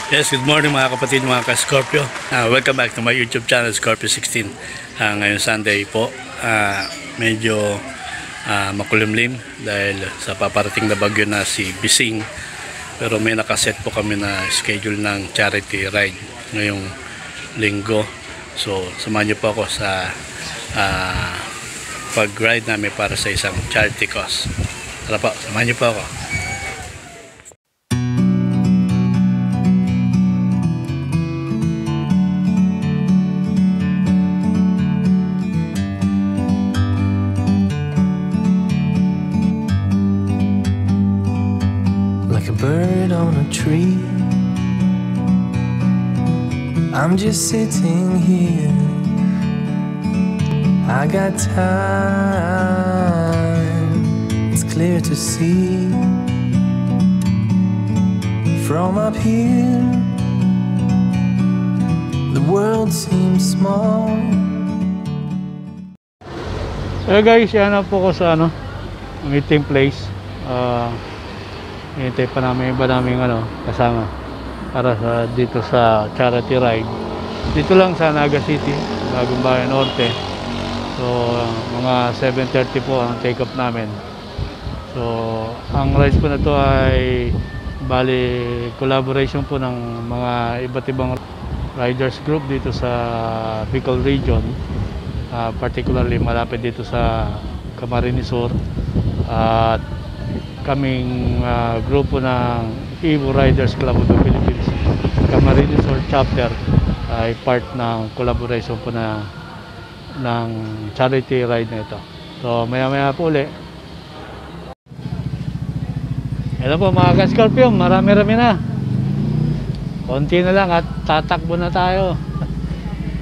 Yes, good morning mga kapatid, mga ka-Scorpio. Welcome back to my YouTube channel, Scorpio 16. Ngayon Sunday po, medyo makulimlim dahil sa paparating na bagyo na si Bising. Pero may nakaset po kami na schedule ng charity ride ngayong linggo. So, samahan niyo po ako sa pag-ride namin para sa isang charity cause. Tara po, samahan niyo po ako. Like a bird on a tree, I'm just sitting here. I got time, it's clear to see. From up here, the world seems small. So guys, yan na po ko sa meeting place. Hintay pa namin iba naming kasama para dito sa charity ride dito lang sa Naga City, Bagong Bayan Norte. So mga 7:30 po ang take off namin. So ang rides po na to ay bali collaboration po ng mga iba't ibang riders group dito sa Bicol region, particularly malapit dito sa Camarines Sur, at kaming grupo ng Evo Riders Club of the Philippines Camarines Sur chapter ay part ng collaboration po ng charity ride na ito. So maya maya po uli. Ito po mga ka-Scorpio, marami-rami na, konti na lang at tatakbo na tayo.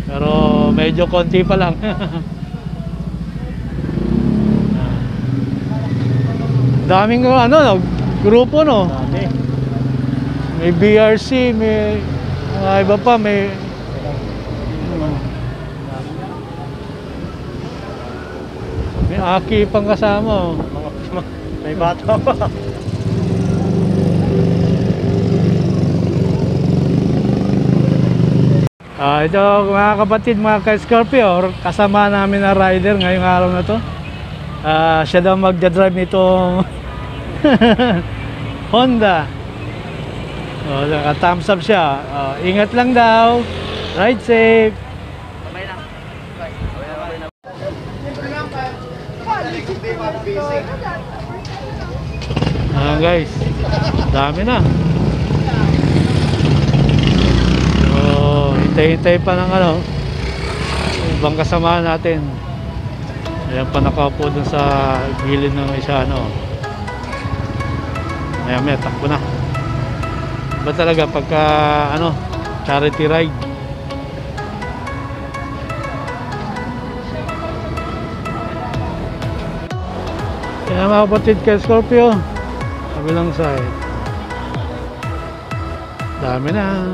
Pero medyo konti pa lang. Daming grupo, no? Dami. May BRC, may mga iba pa, may Aki pang kasama, oh. May bata pa. Ito mga kapatid, mga ka-Scorpio, kasama namin na rider ngayong araw na to. Siya daw magdadrive nitong Honda. Naka-thumbs up siya. Ingat lang daw. Ride safe. Guys, dami na. So, hintay-hintay pa ng ibang kasama natin. Ayan pa nakaupo dun sa gilid ng isa maya takbo na. Ba talaga pagka charity ride, kaya mga kapatid ka-Scorpio, kabilang side, dami na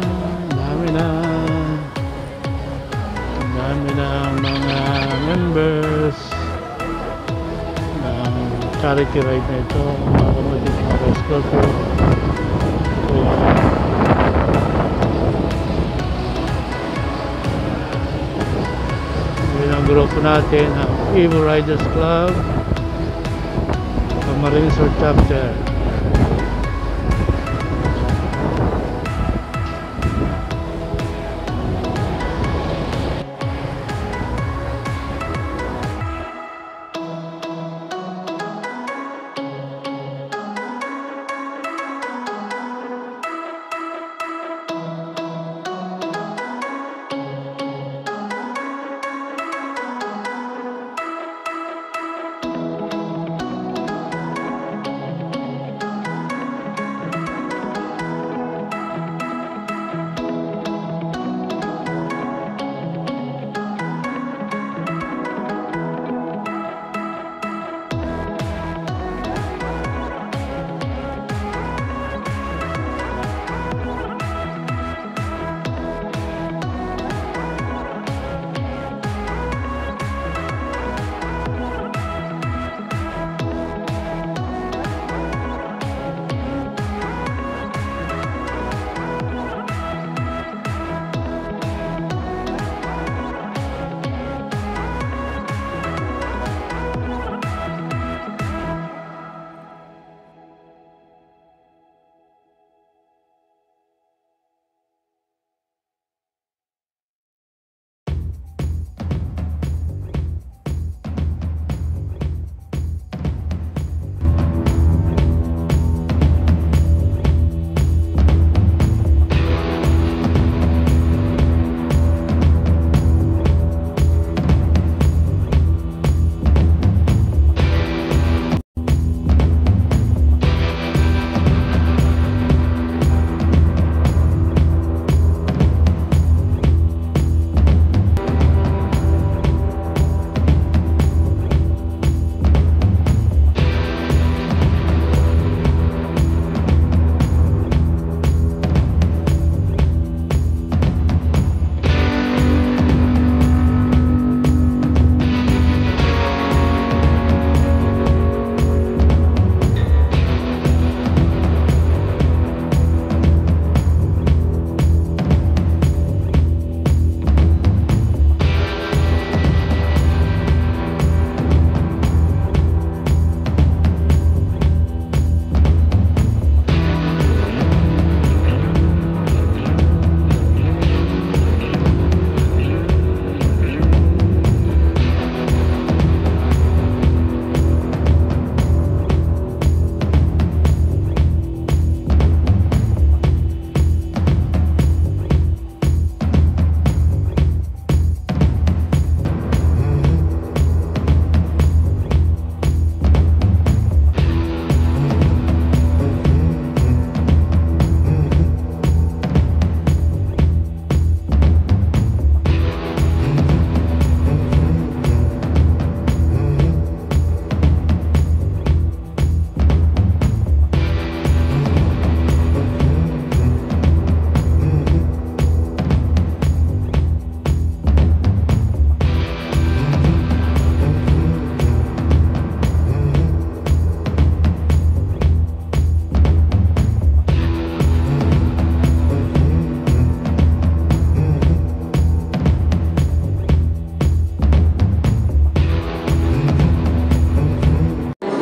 mga members ng charity ride na ito, mga kapatid, mga ka-Scorpio. So, yun ang grupo natin, ang Evo Riders Club Camarines Sur chapter.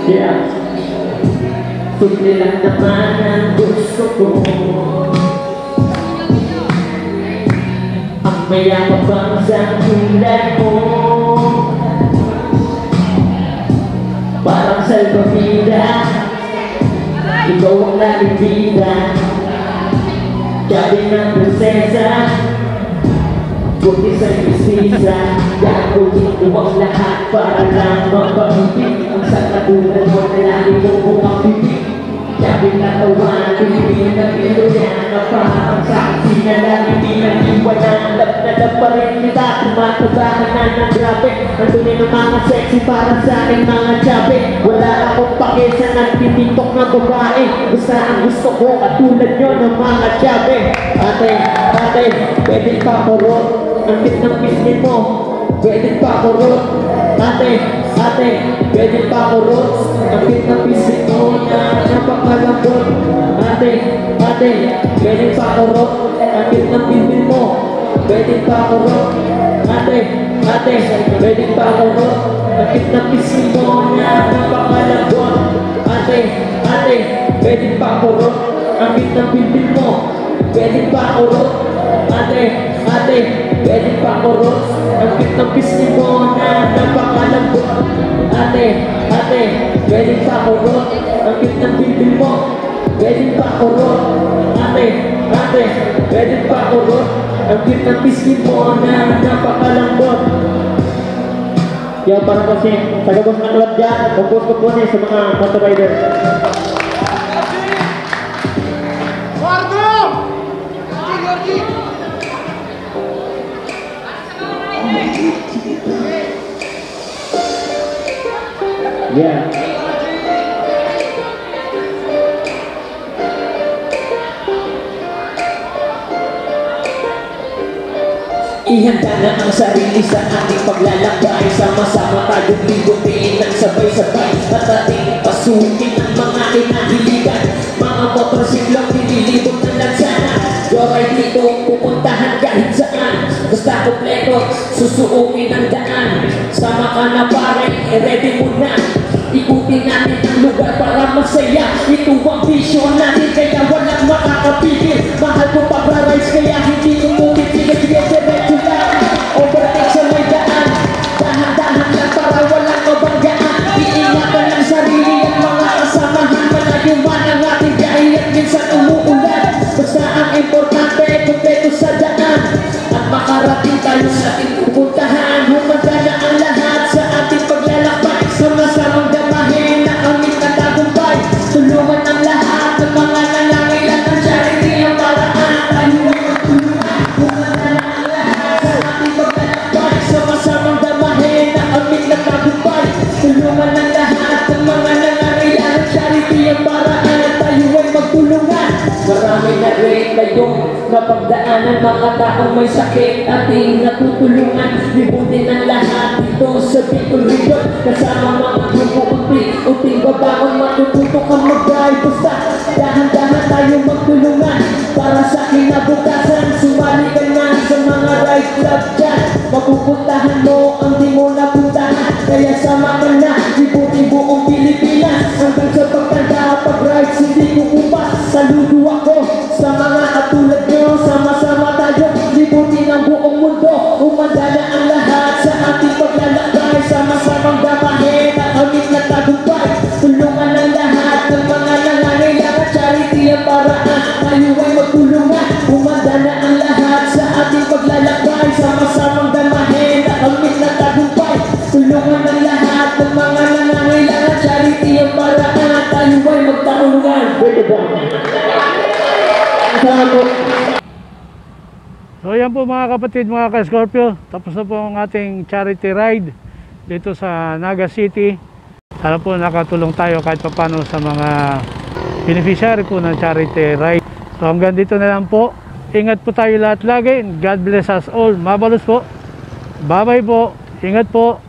Yeah. Simple lang naman ang gusto ko. Ang mayabang sa tulad mo, parang salbabida, ikaw ang nalibida. Sabi ng prinsesa, buti sa justisa, gagawin ko ang lahat para lang magpapibig. Ang sa katulad mo na lagi mong mukhang bibig. Sabi na tawa, pinipin na pinuyan na parang saksi na lagi pinag-iwanan. Lab na lab pa rin kita, tumatabahan na ng grabe. Nandun ang mga sexy para sa aking mga tsabe. Wala akong pakisa ng tititok na babae. Basta ang gusto ko katulad nyo ng mga tsabe. Ate, pwede pa kurot. Ang bit ng pisngi mo, pwede pa kurot. Ate, pwede pa kurot. Ang bit ng pisngi mo na napakalambot. Ate, pwede pa kurot. Ang bit ng pisngi mo, pwede pa kurot. Ate, pwede pa kurot. Ang bit ng pisngi mo na napakalambot. Ate, pwede pa kurot. Ang bit ng pisngi mo, pwede pa kurot. Ate, pwede pa kurot. Ang bit ng pisngi mo na napakalambot. Ate, pwede pa kurot. Ang bit ng bibig mo, pwede pa kurot. Ate, pwede pa kurot. Ang bit ng pisngi mo na napakalambot. Kaya para kasi tagabos ng luwad dyan, kumpos ko po sa mga motorider. Yeah. Ihanda na ang sarili sa ating paglalakbay. Sama-sama tayong libutin ng sabay-sabay. At ating pasukin ang mga kinahiligan. Mga motorsiklang nililibot ng lansana. Joyride dito, pupuntahan kahit saan. Basta kompleto, susuungin ang daan. Sama ka na pare, ready mo na. Ikutin natin ang lugar para masaya. Ito ang vision natin, kaya walang makakapigil. Mahal ko pag-rise, kaya hindi ko mungkin. Sige, diretso lang. Overtake sa may daan. Dahan-dahan lang para walang mabanggaan. Iingatan ng sarili at mga kasamahan. Malayo man ang ating biyahe at minsan umuulan. Basta ang importante, kompleto sa daan. At makarating tayo sa ating pupuntahan. Humanda na ang lahat sa ating paglalakbay. Sama-samang damahin na kami na tagumpay. Tulungan ang lahat ng mga nangangailangan. Charity ang paraan. Tayo ay magtulungan. Humanda na ang lahat sa ating paglalakbay. Sama-samang damahin na kami na tagumpay. Tulungan ang lahat ng mga nangangailangan. Charity ang paraan. Tayo ay magtulungan. Marami na rin kayong napagdaanan, mga taong may sakit, ating natutulungan. Libutin ang lahat dito sa Bicol Region. Kasama mga grupo unting babangon, matututo kang mag-drive. Basta dahan-dahan tayo magtulungan para sa kinabukasan. Sumali ka na sa mga ride club dyan. Mapupuntahan mo ang di mo napuntahan. Kaya sama ka na, libutin buong Pilipinas. Hanggang sa pagtanda, pag-rides hindi kukupas. Saludo ako sa mga katulad nyo. Sama-sama tayo, libutin ang buong mundo. Umanda na ang lahat sa ating paglalakbay. Sama-samang damahin na kami na tagumpay. Tulungan ang lahat ng mga nangangailangan. Charity ang paraan, tayo ay magtulungan. Umanda na ang lahat sa ating paglalakbay. Sama-samang damahin na kami na tagumpay. Tulungan ang lahat ng mga nangangailangan. Charity ang paraan, tayo ay magtulungan. Pwede ba? So yan po mga kapatid, mga ka-Scorpio, tapos na po ang ating charity ride dito sa Naga City. Sana po nakatulong tayo kahit paano sa mga beneficiary po ng charity ride. So hanggang dito na lang po. Ingat po tayo lahat lagi. God bless us all. Mabalos po. Bye bye po. Ingat po.